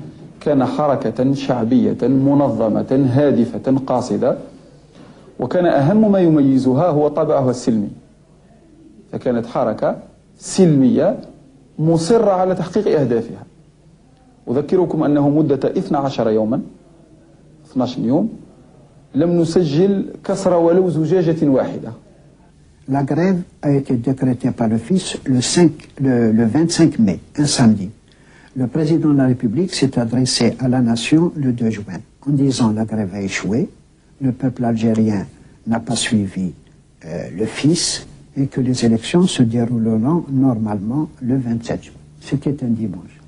كان حركة شعبية منظمة هادفة قاصدة، وكان أهم ما يميزها هو طابعها السلمي، فكانت حركة سلمية مصرة على تحقيق أهدافها. أذكركم أنه مدة 12 يوما 12 يوم لم نسجل كسر ولو زجاجة واحدة. La grève a été décrétée par le fils le 25 mai, un samedi. Le président de la République s'est adressé à la nation le 2 juin en disant la grève a échoué, le peuple algérien n'a pas suivi le fils et que les élections se dérouleront normalement le 27 juin. C'était un dimanche.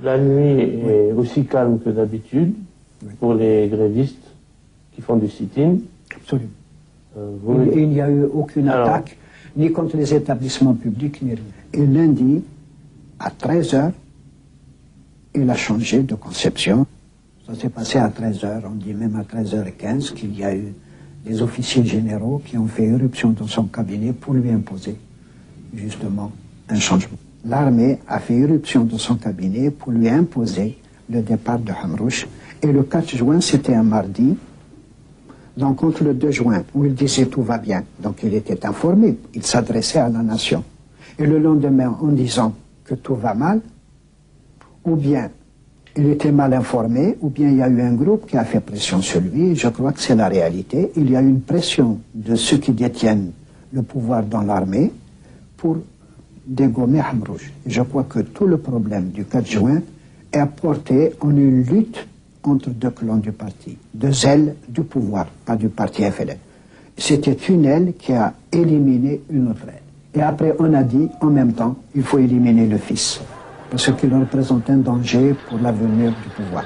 La nuit est aussi calme que d'habitude pour les grévistes qui font du sit-in. Absolument. Il n'y a eu aucune attaque, ni contre les établissements publics, ni rien. Et lundi, à 13h, il a changé de conception. Ça s'est passé à 13h, on dit même à 13h15 qu'il y a eu des officiers généraux qui ont fait éruption dans son cabinet pour lui imposer, justement, un changement. L'armée a fait éruption dans son cabinet pour lui imposer le départ de Hamrouche. Et le 4 juin, c'était un mardi. Donc, entre le 2 juin, où il disait tout va bien, donc il était informé, il s'adressait à la nation. Et le lendemain, en disant que tout va mal, ou bien il était mal informé, ou bien il y a eu un groupe qui a fait pression sur lui. Je crois que c'est la réalité. Il y a eu une pression de ceux qui détiennent le pouvoir dans l'armée pour dégommer Hamrouche. Je crois que tout le problème du 4 juin est apporté en une lutte entre deux clans du parti, deux ailes du pouvoir, pas du parti FLN. C'était une aile qui a éliminé une autre aile. Et après, on a dit, en même temps, il faut éliminer le fils, parce qu'il représente un danger pour l'avenir du pouvoir.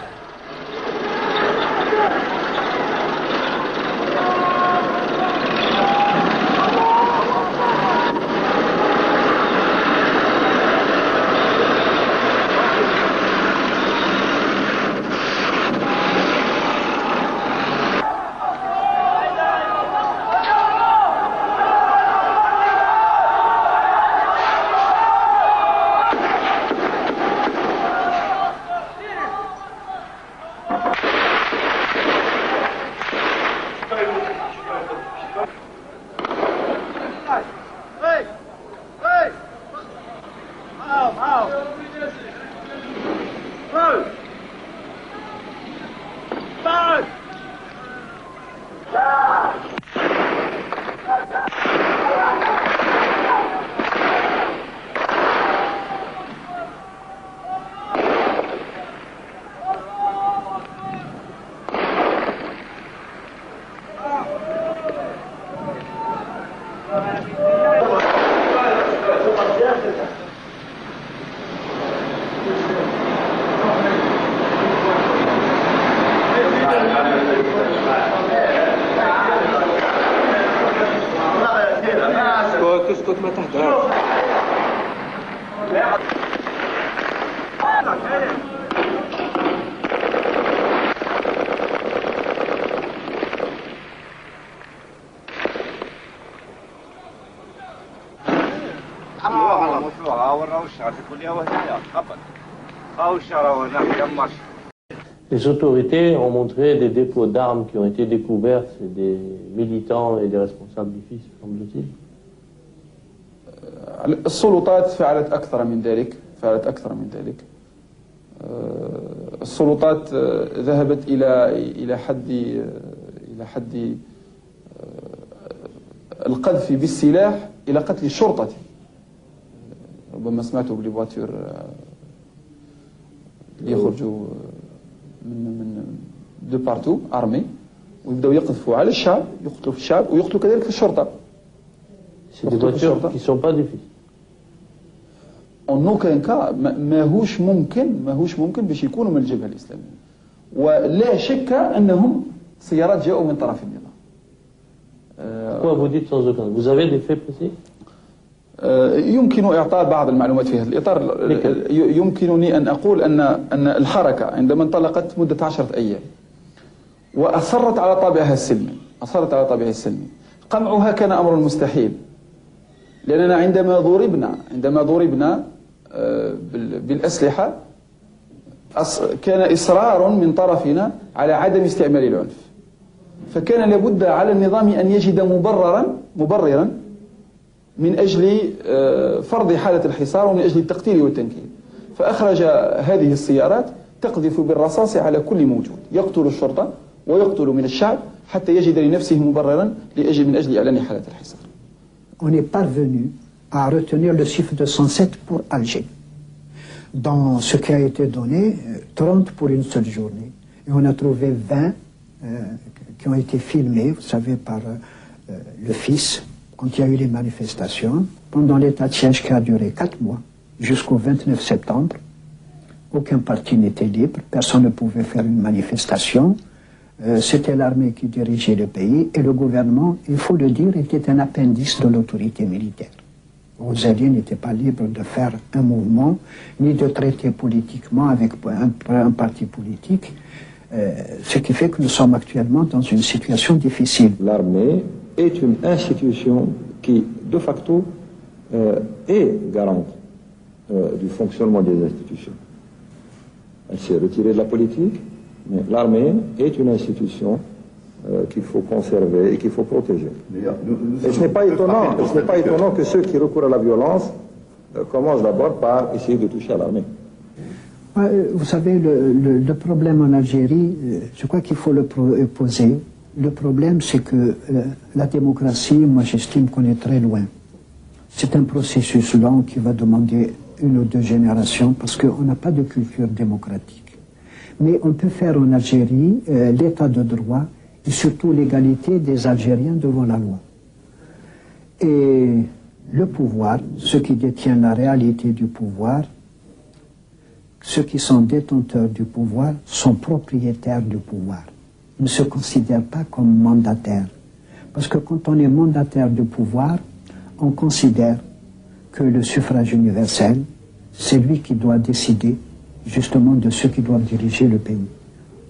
اسكت ما تهدرش. Les autorités ont montré des dépôts d'armes qui ont été découverts, c'est des militants et des responsables du FIS, semble-t-il. السلطات فعلت أكثر من ذلك. السلطات ذهبت إلى حد القذف بالسلاح إلى قتل الشرطة. ربما سمعتوا بلي فواتور يخرجوا من دو بارتو أرمي ويبدأوا يقذفوا على الشعب، يقتلوا في الشعب ويقتلوا كذلك في الشرطة. C'est des voitures qui ne sont pas des FIS. En aucun cas ماهوش ممكن باش يكونوا من الجبهة الإسلامية. ولا شك أنهم سيارات جاءوا من طرف النظام. Pourquoi vous dites sans aucun? Vous avez des faits précis? يمكن إعطاء بعض المعلومات في هذا الإطار. يمكنني أن أقول أن الحركة عندما انطلقت مدة 10 أيام وأصرت على طابعها السلمي، قمعها كان أمر مستحيل، لأننا عندما ضربنا بالأسلحة كان إصرار من طرفنا على عدم استعمال العنف، فكان لابد على النظام أن يجد مبررا من أجل فرض حالة الحصار ومن أجل التقتيل والتنكيل، فأخرج هذه السيارات تقذف بالرصاص على كل موجود، يقتل الشرطة ويقتل من الشعب حتى يجد لنفسه مبررا من أجل إعلان حالة الحصار. on est parvenu à retenir le chiffre de 107 pour Alger. Dans ce qui a été donné, 30 pour une seule journée. Et on a trouvé 20 qui ont été filmés, vous savez, par le fils, quand il y a eu les manifestations, pendant l'état de siège qui a duré 4 mois, jusqu'au 29 septembre. Aucun parti n'était libre, personne ne pouvait faire une manifestation. C'était l'armée qui dirigeait le pays et le gouvernement, il faut le dire, était un appendice de l'autorité militaire. Les Algériens n'étaient pas libres de faire un mouvement, ni de traiter politiquement avec un parti politique, ce qui fait que nous sommes actuellement dans une situation difficile. L'armée est une institution qui, de facto, est garante du fonctionnement des institutions. Elle s'est retirée de la politique, mais l'armée est une institution qu'il faut conserver et qu'il faut protéger. Et ce n'est pas étonnant que ceux qui recourent à la violence commencent d'abord par essayer de toucher à l'armée. Vous savez, le problème en Algérie, je crois qu'il faut le poser. Le problème, c'est que la démocratie, moi j'estime qu'on est très loin. C'est un processus lent qui va demander 1 ou 2 générations parce qu'on n'a pas de culture démocratique. Mais on peut faire en Algérie l'état de droit et surtout l'égalité des Algériens devant la loi. Et le pouvoir, ceux qui détiennent la réalité du pouvoir, ceux qui sont détenteurs du pouvoir sont propriétaires du pouvoir. Ils ne se considèrent pas comme mandataires. Parce que quand on est mandataire du pouvoir, on considère que le suffrage universel, c'est lui qui doit décider justement de ceux qui doivent diriger le pays.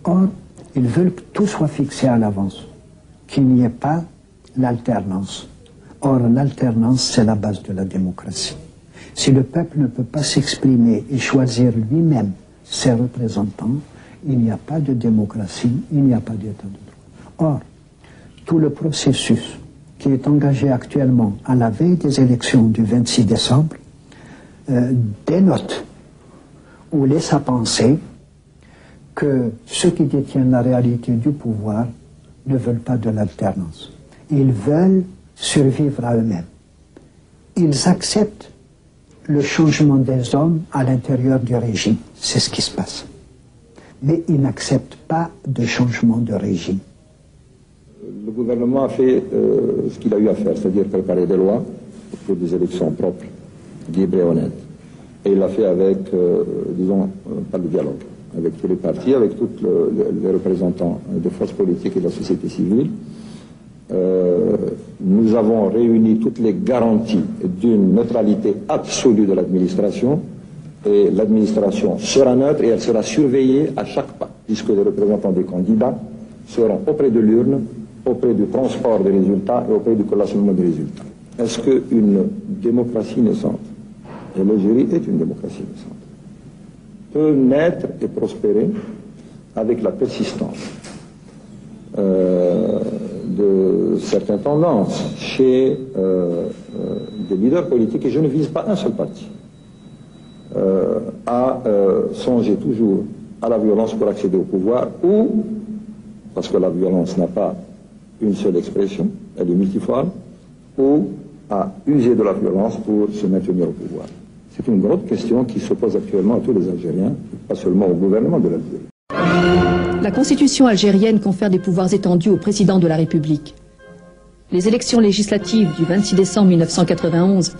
Or, ils veulent que tout soit fixé à l'avance, qu'il n'y ait pas l'alternance. Or, l'alternance, c'est la base de la démocratie. Si le peuple ne peut pas s'exprimer et choisir lui-même ses représentants, il n'y a pas de démocratie, il n'y a pas d'état de droit. Or, tout le processus qui est engagé actuellement à la veille des élections du 26 décembre dénote ou laisse à penser que ceux qui détiennent la réalité du pouvoir ne veulent pas de l'alternance. Ils veulent survivre à eux-mêmes. Ils acceptent le changement des hommes à l'intérieur du régime. C'est ce qui se passe. Mais ils n'acceptent pas de changement de régime. Le gouvernement a fait ce qu'il a eu à faire, c'est-à-dire préparer des lois pour des élections propres, libres et honnêtes. Et il l'a fait avec, disons, pas le dialogue, avec tous les partis, avec tous les représentants des forces politiques et de la société civile. Nous avons réuni toutes les garanties d'une neutralité absolue de l'administration, et l'administration sera neutre et elle sera surveillée à chaque pas, puisque les représentants des candidats seront auprès de l'urne, auprès du transport des résultats et auprès du collationnement des résultats. Est-ce qu'une démocratie naissante, et l'Algérie est une démocratie naissante, peut naître et prospérer avec la persistance de certaines tendances chez des leaders politiques, et je ne vise pas un seul parti, à songer toujours à la violence pour accéder au pouvoir, ou, parce que la violence n'a pas une seule expression, elle est multiforme, ou à user de la violence pour se maintenir au pouvoir. C'est une grande question qui se pose actuellement à tous les Algériens, pas seulement au gouvernement de l'Algérie. La constitution algérienne confère des pouvoirs étendus au président de la République. Les élections législatives du 26 décembre 1991,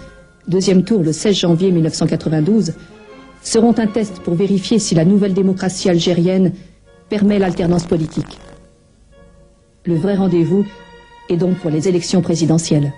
deuxième tour le 16 janvier 1992, seront un test pour vérifier si la nouvelle démocratie algérienne permet l'alternance politique. Le vrai rendez-vous est donc pour les élections présidentielles.